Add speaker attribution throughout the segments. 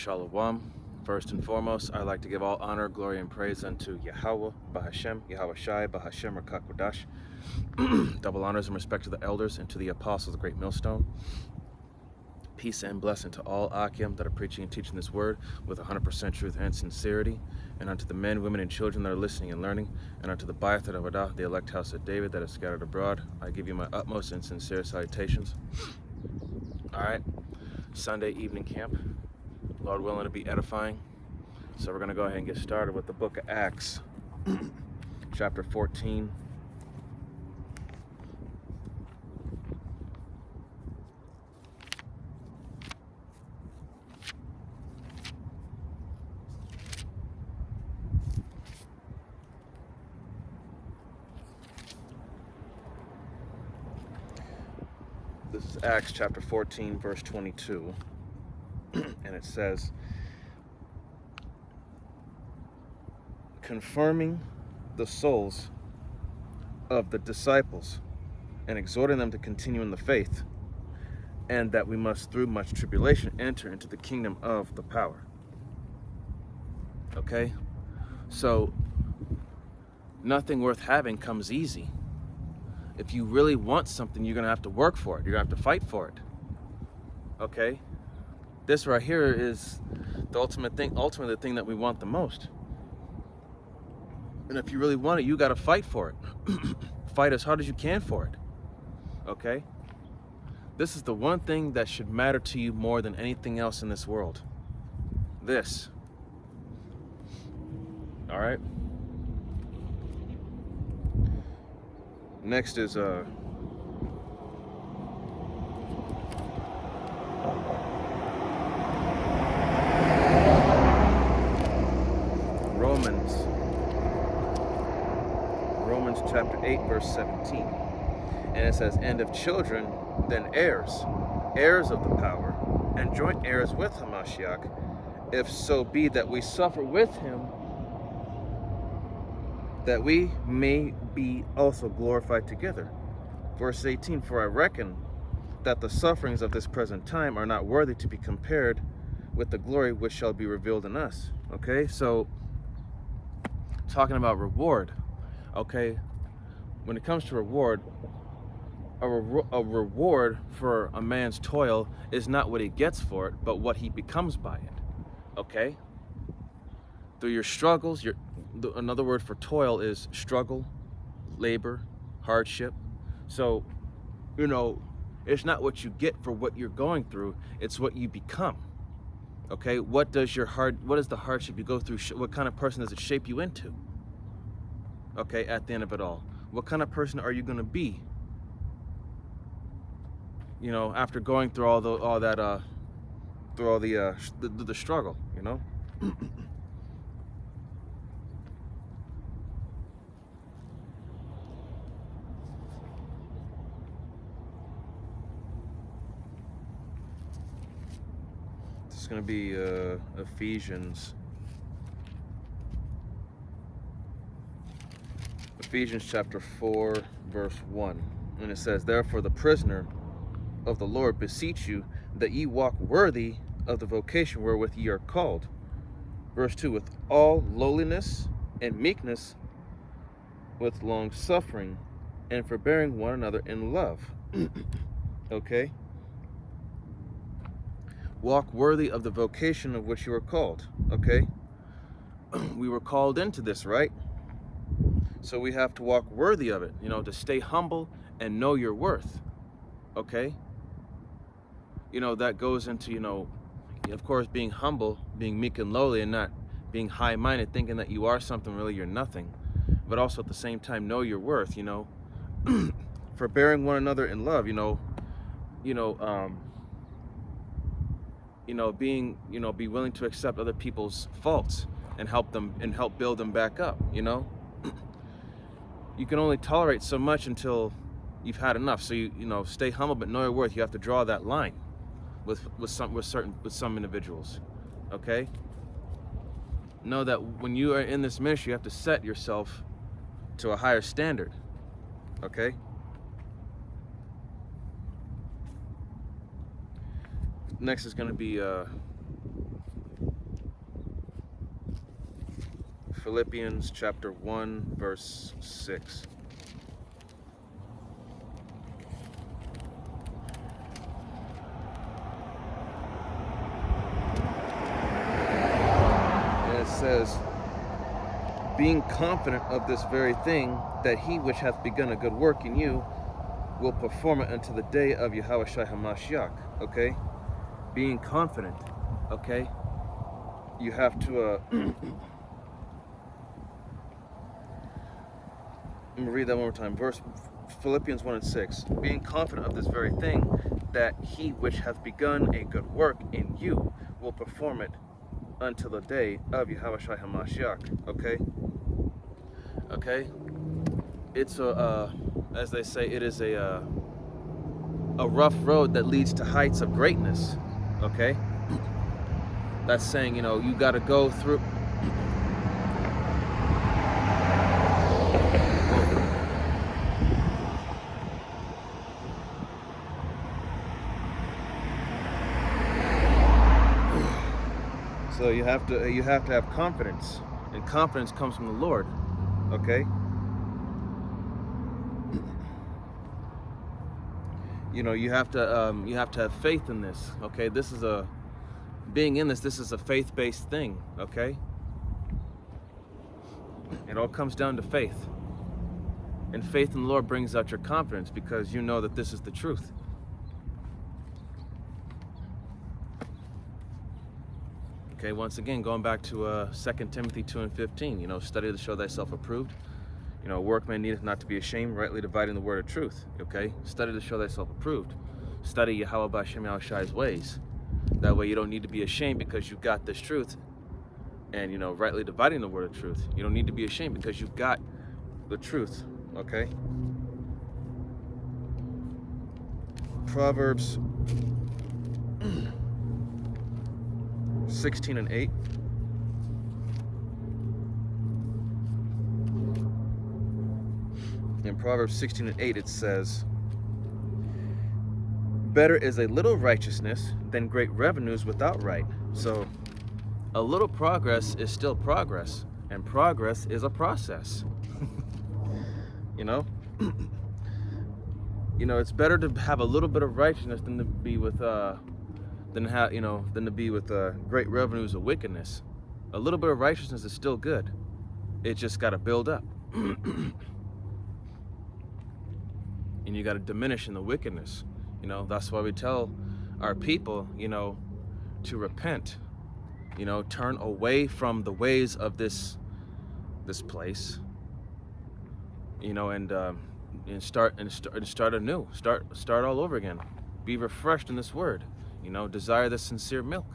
Speaker 1: Shalom. First and foremost, I'd like to give all honor, glory, and praise unto Yahweh, Bahashem, Yahweh Shai, Bahashem, Rakakodash. Double honors and respect to the elders and to the apostles of the Great Millstone. Peace and blessing to all Akim that are preaching and teaching this word with 100% truth and sincerity, and unto the men, women, and children that are listening and learning, and unto the Bayat Avodah, the elect house of David that is scattered abroad. I give you my utmost and sincere salutations. All right, Sunday evening camp. Lord willing, to be edifying. So we're going to go ahead and get started with the book of Acts, chapter 14. This is Acts chapter 14, verse 22. And it says, confirming the souls of the disciples and exhorting them to continue in the faith, and that we must through much tribulation enter into the kingdom of the power. Okay? So nothing worth having comes easy. If you really want something, you're going to have to work for it. You're going to have to fight for it. Okay? This right here is the ultimately the thing that we want the most. And if you really want it, you got to fight for it. Fight as hard as you can for it. Okay? This is the one thing that should matter to you more than anything else in this world. This. All right? Next is Romans chapter 8, verse 17. And it says, and if children, then heirs, heirs of the power, and joint heirs with Hamashiach, if so be that we suffer with him, that we may be also glorified together. Verse 18, for I reckon that the sufferings of this present time are not worthy to be compared with the glory which shall be revealed in us. Okay, so talking about reward. Okay, when it comes to reward, a reward for a man's toil is not what he gets for it, but what he becomes by it. Okay, through your struggles, another word for toil is struggle, labor, hardship. So, you know, it's not what you get for what you're going through, it's what you become. Okay, what is the hardship you go through, what kind of person does it shape you into? Okay, at the end of it all, what kind of person are you going to be? You know, after going through all the struggle, you know. This is going to be Ephesians chapter 4, verse 1. And it says, therefore the prisoner of the Lord beseech you that ye walk worthy of the vocation wherewith ye are called. Verse 2, with all lowliness and meekness, with long suffering, and forbearing one another in love. Okay? Walk worthy of the vocation of which you are called. Okay? We were called into this, right? So we have to walk worthy of it, you know, to stay humble and know your worth. Okay? You know, that goes into, you know, of course, being humble, being meek and lowly, and not being high-minded, thinking that you are something, really you're nothing. But also at the same time, know your worth, you know. Forbearing one another in love, be willing to accept other people's faults and help build them back up, you know. You can only tolerate so much until you've had enough. So you stay humble but know your worth. You have to draw that line with some individuals. Okay? Know that when you are in this ministry, you have to set yourself to a higher standard. Okay? Next is going to be Philippians chapter 1, verse 6. And it says, being confident of this very thing, that he which hath begun a good work in you will perform it until the day of Yahushua HaMashiach. Okay? Being confident. Okay? You have to let me read that one more time. Philippians 1 and 6. Being confident of this very thing, that he which hath begun a good work in you will perform it until the day of Yahushua HaMashiach. Okay? Okay? It's as they say, it is a rough road that leads to heights of greatness. Okay? That's saying, you got to go through. So you have to have confidence, and confidence comes from the Lord. Okay? You have to have faith in this. Okay? This is a faith-based thing. Okay? It all comes down to faith. And faith in the Lord brings out your confidence, because you know that this is the truth. Okay, once again, going back to 2 Timothy 2 and 15, study to show thyself approved. A workman needeth not to be ashamed, rightly dividing the word of truth. Okay, study to show thyself approved. Study Yahweh B'Shem Yahushai's ways. That way you don't need to be ashamed, because you've got this truth. And, rightly dividing the word of truth. You don't need to be ashamed, because you've got the truth. Okay? Proverbs 16 and 8. In Proverbs 16 and 8 it says, better is a little righteousness than great revenues without right. So a little progress is still progress, and progress is a process. It's better to have a little bit of righteousness than to be with great revenues of wickedness. A little bit of righteousness is still good. It just got to build up. And you got to diminish in the wickedness. That's why we tell our people, to repent. Turn away from the ways of this place. And start anew. Start all over again. Be refreshed in this word. Desire the sincere milk.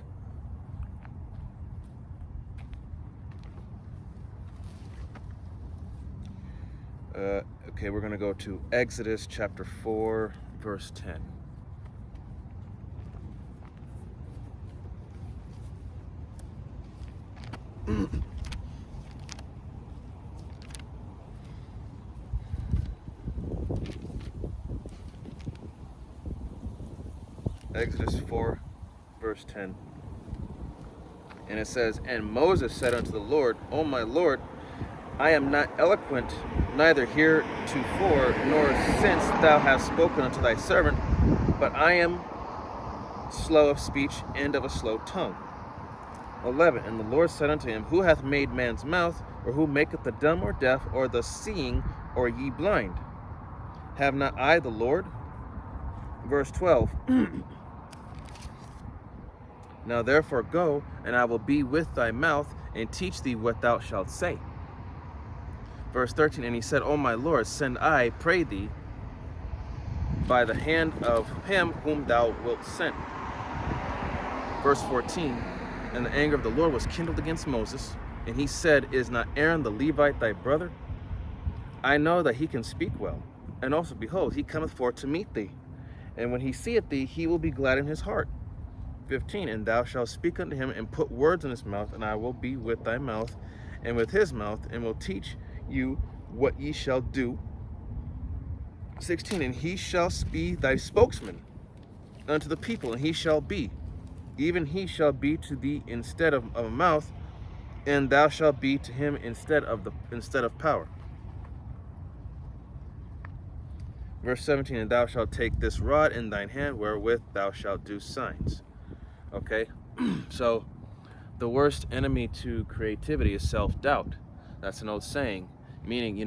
Speaker 1: Okay, we're going to go to Exodus chapter 4, verse 10. Exodus 4, verse 10. And it says, and Moses said unto the Lord, O my Lord, I am not eloquent, neither heretofore, nor since thou hast spoken unto thy servant, but I am slow of speech and of a slow tongue. 11. And the Lord said unto him, who hath made man's mouth, or who maketh the dumb or deaf, or the seeing, or ye blind? Have not I the Lord? Verse 12. Now therefore go, and I will be with thy mouth, and teach thee what thou shalt say. Verse 13, and he said, O my Lord, send I, pray thee, by the hand of him whom thou wilt send. Verse 14, and the anger of the Lord was kindled against Moses, and he said, is not Aaron the Levite thy brother? I know that he can speak well, and also, behold, he cometh forth to meet thee. And when he seeth thee, he will be glad in his heart. 15, and thou shalt speak unto him, and put words in his mouth, and I will be with thy mouth, and with his mouth, and will teach you what ye shall do. 16, and he shall be thy spokesman unto the people, and he shall be, even he shall be to thee instead of a mouth, and thou shalt be to him instead of power. Verse 17, and thou shalt take this rod in thine hand, wherewith thou shalt do signs. Okay, so the worst enemy to creativity is self-doubt. That's an old saying, meaning,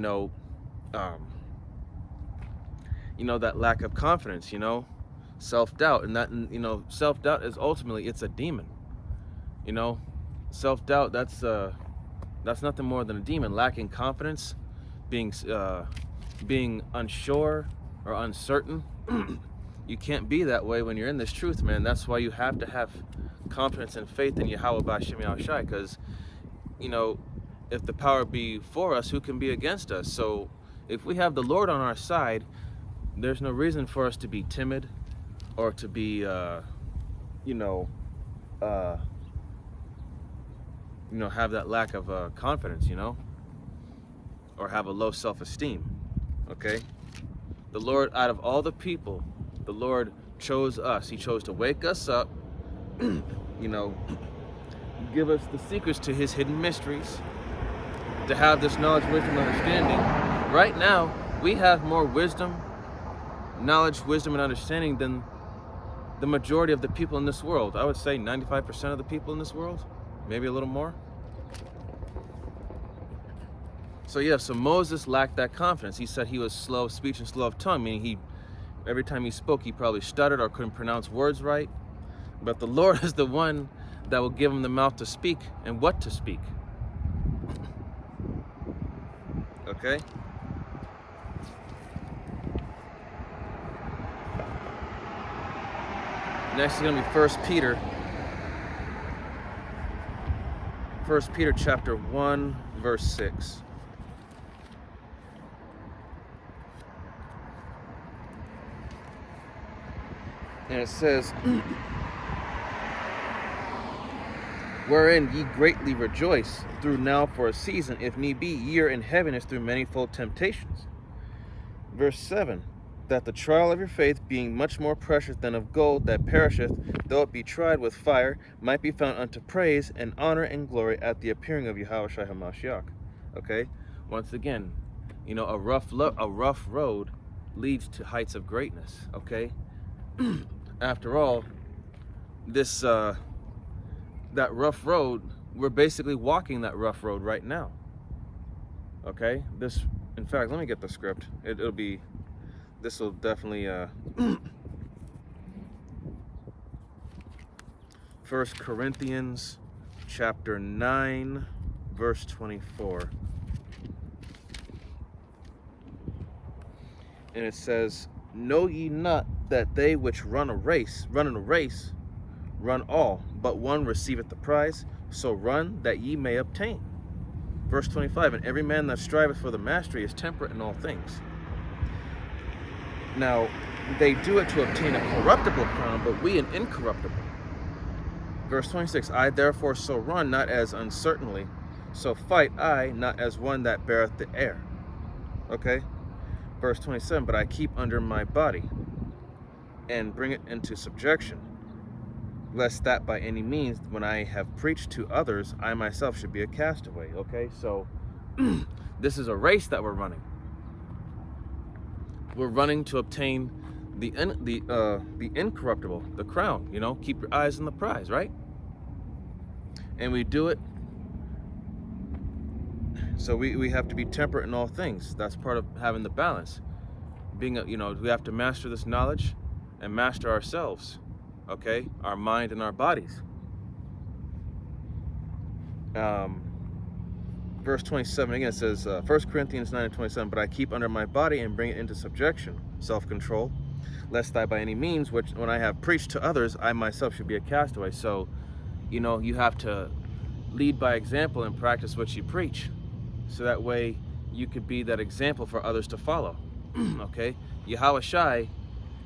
Speaker 1: that lack of confidence, self-doubt. And that, self-doubt is ultimately, it's a demon. Self-doubt, that's nothing more than a demon. Lacking confidence, being unsure or uncertain. You can't be that way when you're in this truth, man. That's why you have to have confidence and faith in Yahweh B'Shem Yahushai, because if the power be for us, who can be against us? So if we have the Lord on our side, there's no reason for us to be timid or to be have that lack of confidence, or have a low self-esteem. Okay, the Lord, out of all the people, the Lord chose us. He chose to wake us up, give us the secrets to his hidden mysteries, to have this knowledge, wisdom, understanding. Right now, we have more wisdom, knowledge, wisdom, and understanding than the majority of the people in this world. I would say 95% of the people in this world, maybe a little more. So Moses lacked that confidence. He said he was slow of speech and slow of tongue, meaning every time he spoke, he probably stuttered or couldn't pronounce words right. But the Lord is the one that will give him the mouth to speak and what to speak. Okay? Next is going to be 1 Peter. 1 Peter chapter 1, verse 6. And it says, wherein ye greatly rejoice, through now for a season, if need be, ye are in heaviness through manifold temptations. Verse 7, that the trial of your faith, being much more precious than of gold that perisheth, though it be tried with fire, might be found unto praise and honor and glory at the appearing of Yahushua HaMashiach. Okay? Once again, a rough road leads to heights of greatness. Okay? After all, that rough road, we're basically walking that rough road right now. Okay? In fact, let me get the script. This will definitely 1 Corinthians chapter 9, verse 24. And it says, know ye not that they which run in a race, run all, but one receiveth the prize? So run that ye may obtain. Verse 25, and every man that striveth for the mastery is temperate in all things. Now, they do it to obtain a corruptible crown, but we an incorruptible. Verse 26, I therefore so run, not as uncertainly, so fight I, not as one that beareth the air. Okay? Verse 27, but I keep under my body, and bring it into subjection, lest that by any means, when I have preached to others, I myself should be a castaway. Okay, so this is a race that we're running. We're running to obtain the incorruptible, the crown. Keep your eyes on the prize, right? And we do it. So we have to be temperate in all things. That's part of having the balance. We have to master this knowledge and master ourselves. Okay, our mind and our bodies. Verse 27 again says, 1 Corinthians 9 and 27, but I keep under my body and bring it into subjection, self-control, lest I by any means, which when I have preached to others, I myself should be a castaway. So, you have to lead by example and practice what you preach. So that way you could be that example for others to follow. Okay, Yahushai,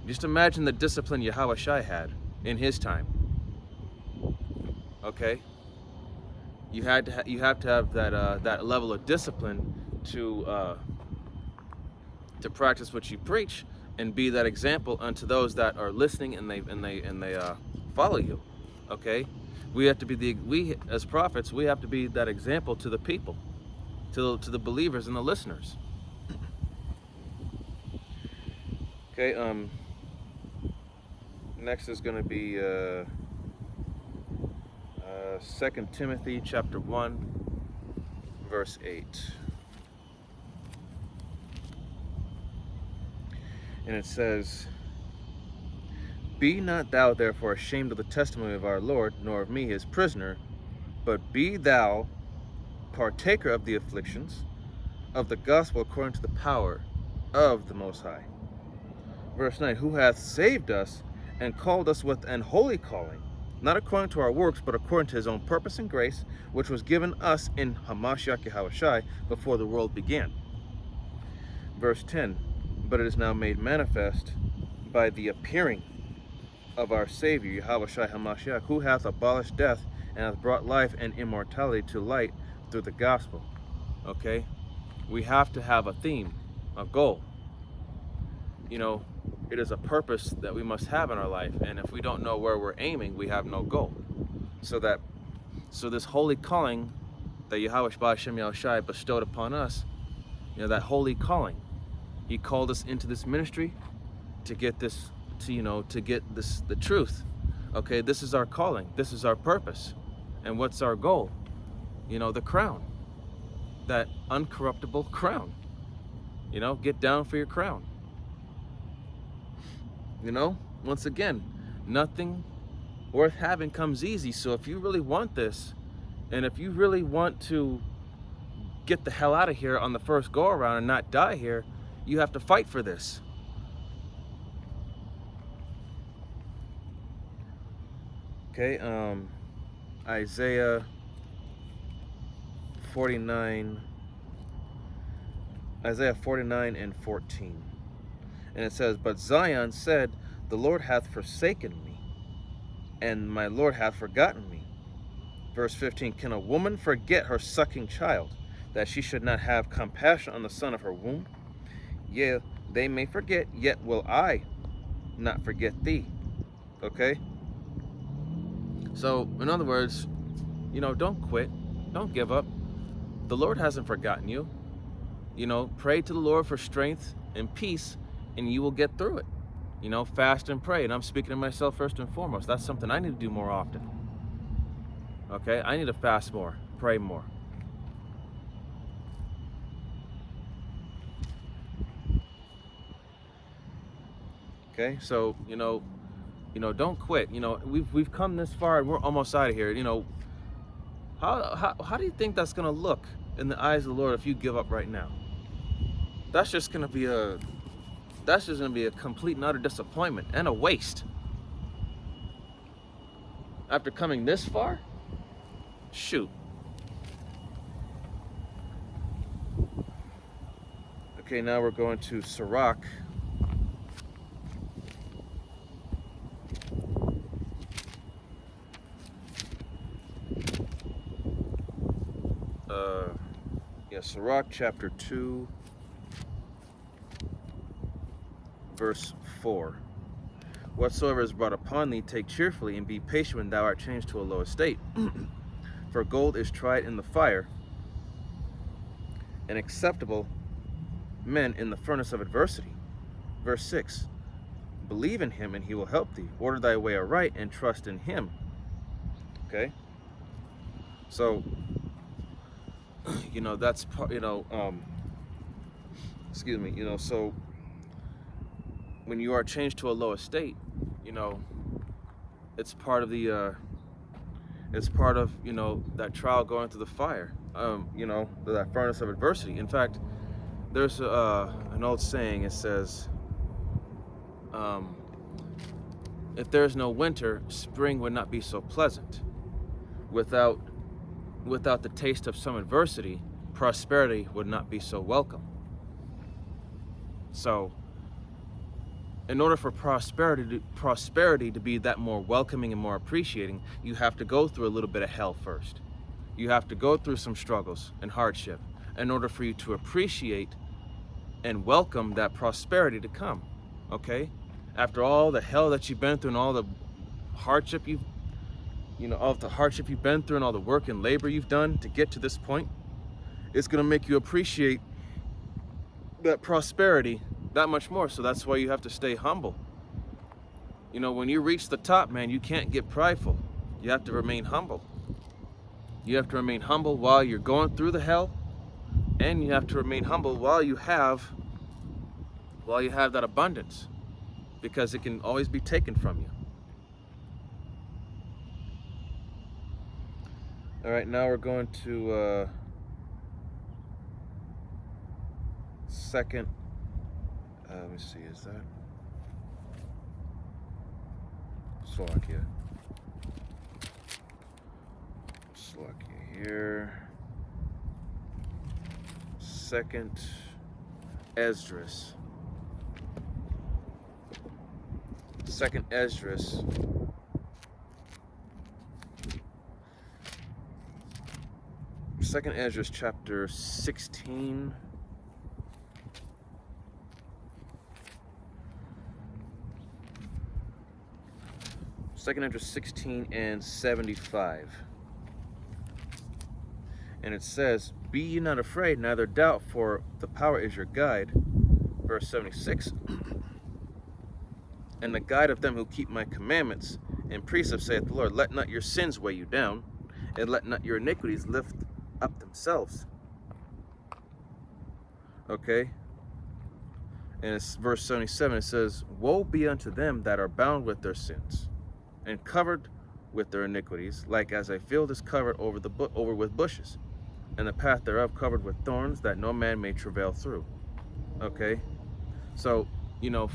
Speaker 1: just imagine the discipline Yahushai had in his time. Okay, you have to have that level of discipline to practice what you preach and be that example unto those that are listening and they follow you. Okay, We have to be we as prophets, we have to be that example to the people, to the believers and the listeners. Okay, next is going to be 2 Timothy chapter 1, verse 8. And it says, "Be not thou therefore ashamed of the testimony of our Lord, nor of me his prisoner, but be thou partaker of the afflictions of the gospel according to the power of the Most High." Verse 9, "Who hath saved us and called us with an holy calling, not according to our works, but according to his own purpose and grace, which was given us in Hamashiach Yahushai before the world began." Verse 10, "But it is now made manifest by the appearing of our Savior, Yahushai Hamashiach, who hath abolished death and hath brought life and immortality to light through the gospel." Okay? We have to have a theme, a goal. You know, it is a purpose that we must have in our life, and if we don't know where we're aiming, we have no goal. So this holy calling that Yahweh B'Shem Yahushai bestowed upon us, you know, that holy calling, he called us into this ministry to get this, to get this, the truth. Okay, this is our calling, this is our purpose. And what's our goal? You know, the crown, that uncorruptible crown. You know, get down for your crown. You know, once again, nothing worth having comes easy. So if you really want this, and if you really want to get the hell out of here on the first go around and not die here, you have to fight for this. Okay, Isaiah 49 and 14. And it says, "But Zion said, the Lord hath forsaken me, and my Lord hath forgotten me." Verse 15, "Can a woman forget her sucking child, that she should not have compassion on the son of her womb? Yea, they may forget, yet will I not forget thee." Okay? So, in other words, you know, don't quit. Don't give up. The Lord hasn't forgotten you. You know, pray to the Lord for strength and peace, and you will get through it. You know, fast and pray. And I'm speaking to myself first and foremost. That's something I need to do more often. Okay? I need to fast more, pray more. Okay? So, you know, don't quit. You know, we've come this far and we're almost out of here. You know, how do you think that's gonna look in the eyes of the Lord if you give up right now? That's just gonna be a complete and utter disappointment and a waste. After coming this far? Shoot. Okay, now we're going to Sirach. Sirach chapter 2, verse 4. "Whatsoever is brought upon thee, take cheerfully, and be patient when thou art changed to a low estate. For gold is tried in the fire, and acceptable men in the furnace of adversity." Verse 6. "Believe in him, and he will help thee. Order thy way aright, and trust in him." Okay? So, you know, that's part, excuse me, so when you are changed to a low estate, you know, it's part of the, that trial going through the fire, that furnace of adversity. In fact, there's an old saying, it says, if there's no winter, spring would not be so pleasant. Without the taste of some adversity, prosperity would not be so welcome. So, in order for prosperity to be that more welcoming and more appreciating, you have to go through a little bit of hell first. You have to go through some struggles and hardship in order for you to appreciate and welcome that prosperity to come. Okay? After all the hell that you've been through and all the hardship all the hardship you've been through and all the work and labor you've done to get to this point, it's going to make you appreciate that prosperity that much more. So that's why you have to stay humble. When you reach the top, man, you can't get prideful. You have to remain humble. You have to remain humble while you're going through the hell, and you have to remain humble while you have that abundance, because it can always be taken from you. All right, now we're going to second. Let me see, is that Slovakia here? Second Esdras. Second Esdras. Second Esdras chapter 16. Second Esdras 16 and 75. And it says, "Be ye not afraid, neither doubt, for the power is your guide." Verse 76. "And the guide of them who keep my commandments and precepts, saith the Lord, let not your sins weigh you down, and let not your iniquities lift up themselves." Okay? And it's verse 77, it says, "Woe be unto them that are bound with their sins, and covered with their iniquities, like as a field is covered over with bushes, and the path thereof covered with thorns, that no man may travail through." Okay? So,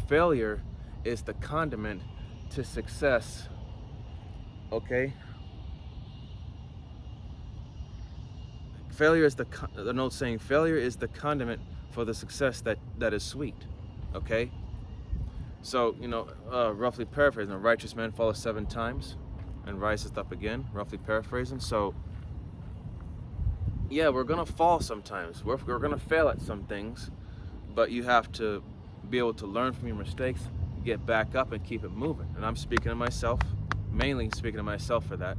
Speaker 1: failure is the condiment to success. Okay? Failure is the note saying, failure is the condiment for the success that is sweet. Okay? So, roughly paraphrasing, a righteous man falleth 7 times and riseth up again, roughly paraphrasing. So, yeah, we're going to fall sometimes. We're going to fail at some things, but you have to be able to learn from your mistakes, get back up, and keep it moving. And I'm speaking to myself, mainly speaking to myself for that.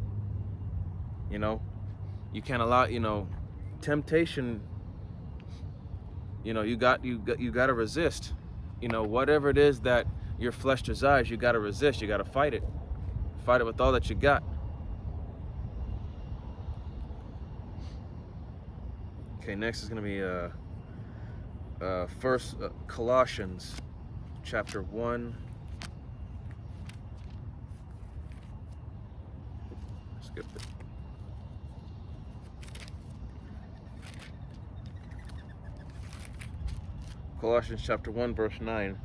Speaker 1: You can't allow, temptation, you got to resist. Whatever it is that your flesh desires, you got to resist. You got to fight it. Fight it with all that you got. Okay, next is going to be first Colossians chapter 1. Skip it. Colossians chapter 1 verse 9.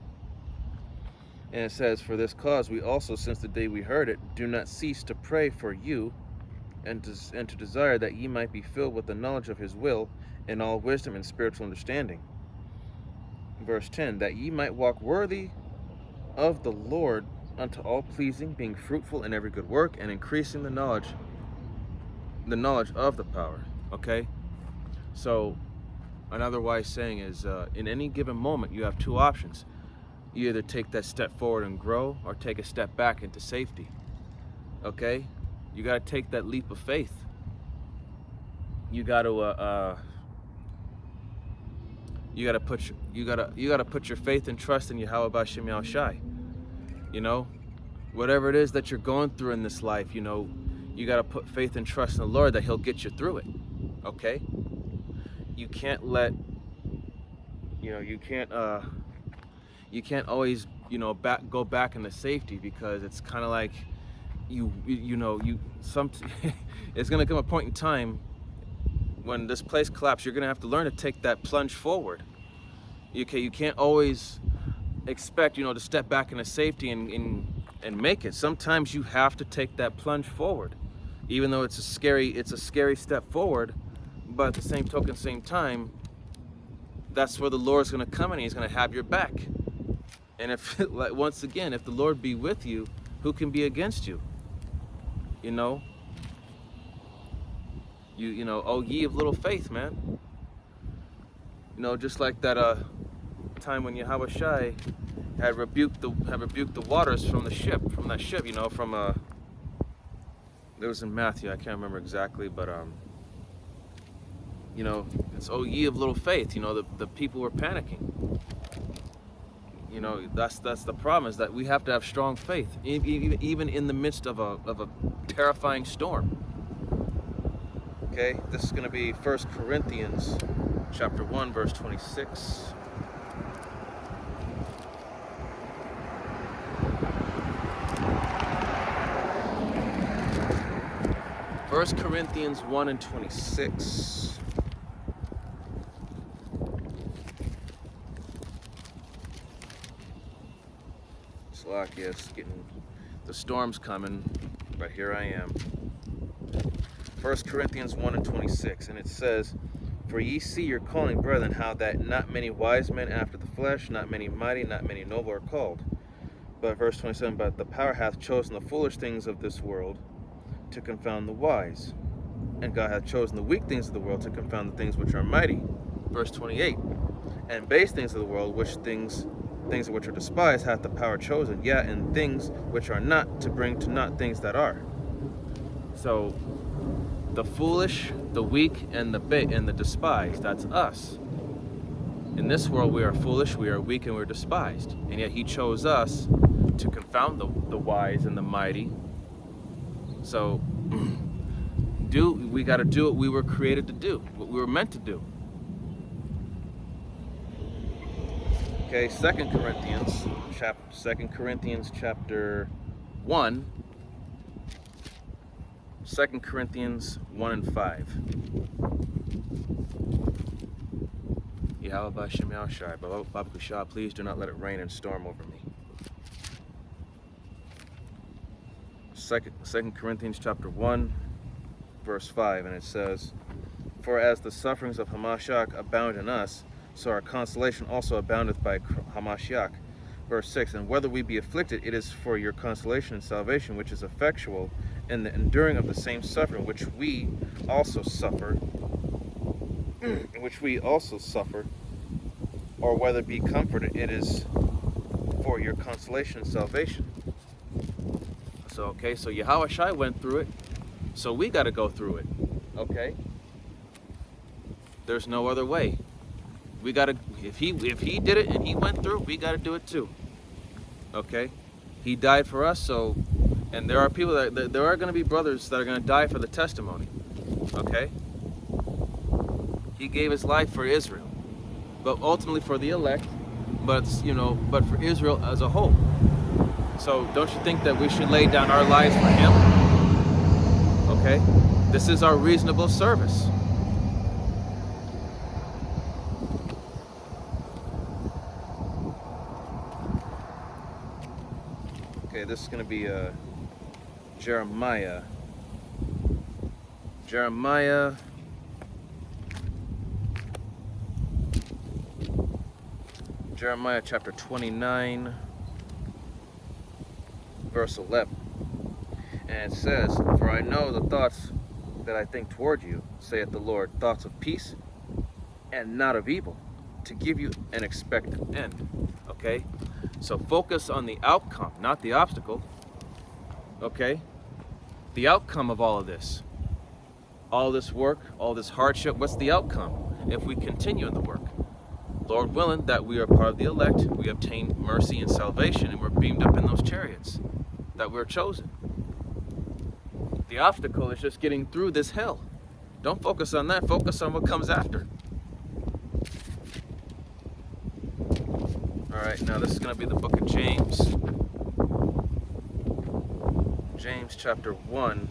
Speaker 1: And it says, "For this cause we also, since the day we heard it, do not cease to pray for you, and to desire that ye might be filled with the knowledge of his will, in all wisdom and spiritual understanding." Verse 10, "That ye might walk worthy of the Lord, unto all pleasing, being fruitful in every good work, and increasing the knowledge of the power." Okay? So, another wise saying is, in any given moment, you have 2 options. You either take that step forward and grow, or take a step back into safety. Okay? You got to take that leap of faith. You got to put your faith and trust in Yahweh B'Shem Yahushai. Whatever it is that you're going through in this life, you got to put faith and trust in the Lord that He'll get you through it. Okay? You can't let, you can't always, go back into safety, because it's kind of like it's going to come a point in time when this place collapses. You're going to have to learn to take that plunge forward. Okay, you can't always expect, to step back into safety and make it. Sometimes you have to take that plunge forward, even though it's a scary step forward. But at the same token, same time, that's where the Lord's going to come in. He's going to have your back. And once again, if the Lord be with you, who can be against you? Oh ye of little faith, man. Just like that time when Yahweh Shai had rebuked the waters from that ship, It was in Matthew, I can't remember exactly, but you know, it's "Oh ye of little faith." You know, the people were panicking. You know, that's the problem, is that we have to have strong faith, even in the midst of a terrifying storm. Okay, this is going to be 1 Corinthians chapter 1, verse 26. First Corinthians 1 and 26. Yes, the storm's coming, but here I am. 1 Corinthians 1 and 26, and it says, "For ye see your calling, brethren, how that not many wise men after the flesh, not many mighty, not many noble are called." But verse 27, "But the power hath chosen the foolish things of this world to confound the wise, and God hath chosen the weak things of the world to confound the things which are mighty." Verse 28, "And base things of the world, which things which are despised, hath the power chosen, yea, and things which are not, to bring to naught things that are." So the foolish, the weak, and the despised, that's us. In this world we are foolish, we are weak, and we're despised. And yet he chose us to confound the wise and the mighty. So we got to do what we were created to do, what we were meant to do. Okay, 2 Corinthians chapter 1. 2 Corinthians 1 and 5. Yahweh Shem Yahushai, Baba Kushah, please do not let it rain and storm over me. 2 Corinthians chapter 1, verse 5, and it says, "For as the sufferings of Hamashiach abound in us, so our consolation also aboundeth by Hamashiach." Verse 6, "And whether we be afflicted, it is for your consolation and salvation, which is effectual in the enduring of the same suffering which we also suffer, or whether be comforted, it is for your consolation and salvation." So Yahweh Shai went through it, so we got to go through it. Okay? There's no other way. We got to, if he did it and he went through it, we got to do it too. Okay? He died for us, so, and there are people there are going to be brothers that are going to die for the testimony. Okay? He gave his life for Israel, but ultimately for the elect, but for Israel as a whole. So don't you think that we should lay down our lives for him? Okay? This is our reasonable service. Okay, this is going to be Jeremiah. Jeremiah chapter 29, verse 11. And it says, "For I know the thoughts that I think toward you, saith the Lord, thoughts of peace and not of evil, to give you an expected end." Okay? So focus on the outcome, not the obstacle. Okay? The outcome of all of this work, all this hardship, what's the outcome if we continue in the work? Lord willing, that we are part of the elect, we obtain mercy and salvation, and we're beamed up in those chariots, that we're chosen. The obstacle is just getting through this hell. Don't focus on that, focus on what comes after. Alright, now this is going to be the book of James. James chapter 1.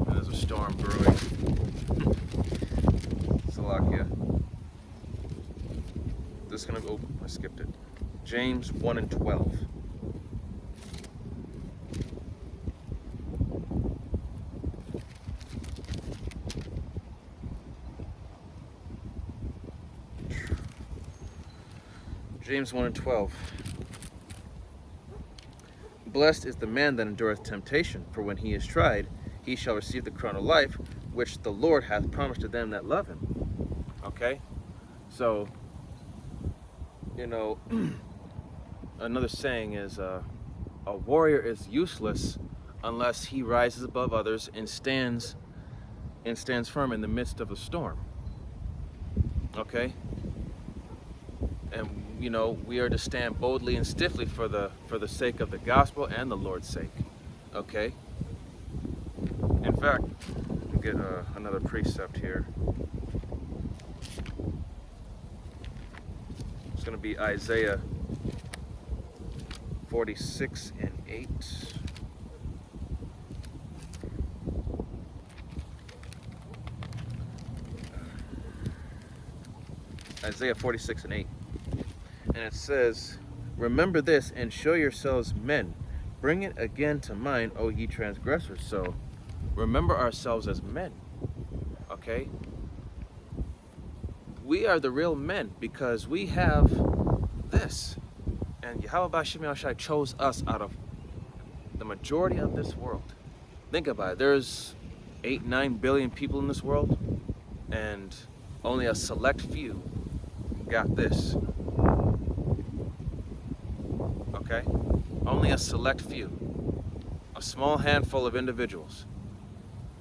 Speaker 1: There's a storm brewing. Salakia. This is going to go, I skipped it. James 1 and 12. James 1 and 12. "Blessed is the man that endureth temptation, for when he is tried, he shall receive the crown of life, which the Lord hath promised to them that love him." Okay? So, you know, another saying is a warrior is useless unless he rises above others and stands firm in the midst of a storm. Okay? And you know, we are to stand boldly and stiffly for the sake of the gospel and the Lord's sake. Okay? In fact, let me get another precept here. It's going to be Isaiah 46 and 8. Isaiah 46 and 8. And it says, "Remember this and show yourselves men. Bring it again to mind, O ye transgressors." So, remember ourselves as men. Okay? We are the real men because we have this. And Yahweh Ba'Shem Yahushai chose us out of the majority of this world. Think about it. There's 8-9 billion people in this world, and only a select few got this. Okay? Only a select few. A small handful of individuals.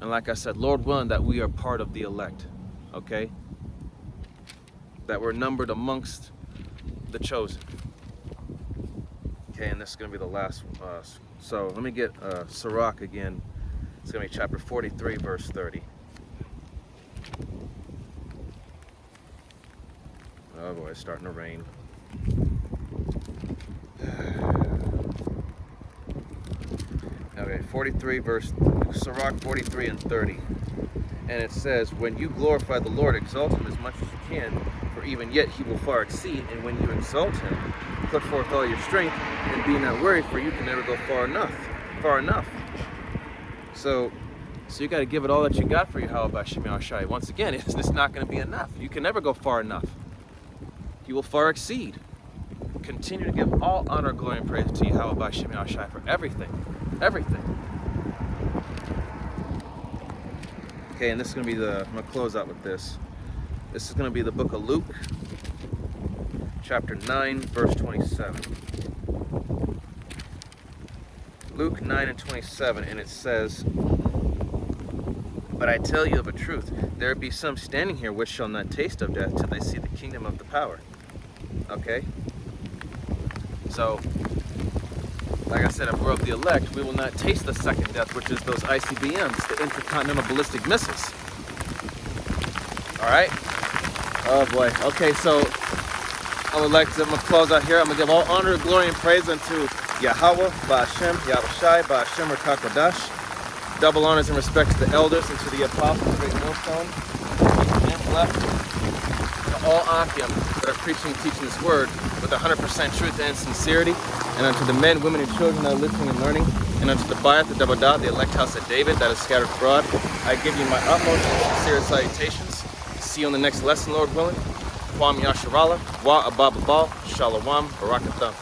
Speaker 1: And like I said, Lord willing that we are part of the elect. Okay? That we're numbered amongst the chosen. Okay, and this is going to be the last one. So let me get Sirach again. It's going to be chapter 43, verse 30. Oh boy, it's starting to rain. Okay, 43 Sirach 43 and 30. And it says, "When you glorify the Lord, exalt him as much as you can, for even yet he will far exceed. And when you exalt him, put forth all your strength, and be not weary, for you can never go far enough." So you got to give it all that you got for Yahweh Ba'Shem Yahushai. Once again, it's not going to be enough. You can never go far enough. He will far exceed. Continue to give all honor, glory, and praise to Yahweh Ba'Shem Yahushai for everything. Everything. Okay, and this is going to be I'm going to close out with this. This is going to be the book of Luke, chapter 9, verse 27. Luke 9 and 27, and it says, "But I tell you of a truth, there be some standing here which shall not taste of death till they see the kingdom of the power." Okay? So, like I said, if we're of the elect, we will not taste the second death, which is those ICBMs, the intercontinental ballistic missiles. Alright? Oh boy. Okay, so I'm going to close out here. I'm going to give all honor, glory, and praise unto Yahweh, Ba'Shem, Yahushai, Ba'Shem, Rakakodash. Double honors and respect to the elders and to the apostles of Great Millstone. And blessed to all Akim that are preaching and teaching this word with 100% truth and sincerity. And unto the men, women, and children that are listening and learning. And unto the Bayat, the Dabadah, the elect house of David that is scattered abroad. I give you my utmost and sincere salutations. See you on the next lesson, Lord willing. Kwam Yasharallah, Wa Abababal, Shalom, Barakathah.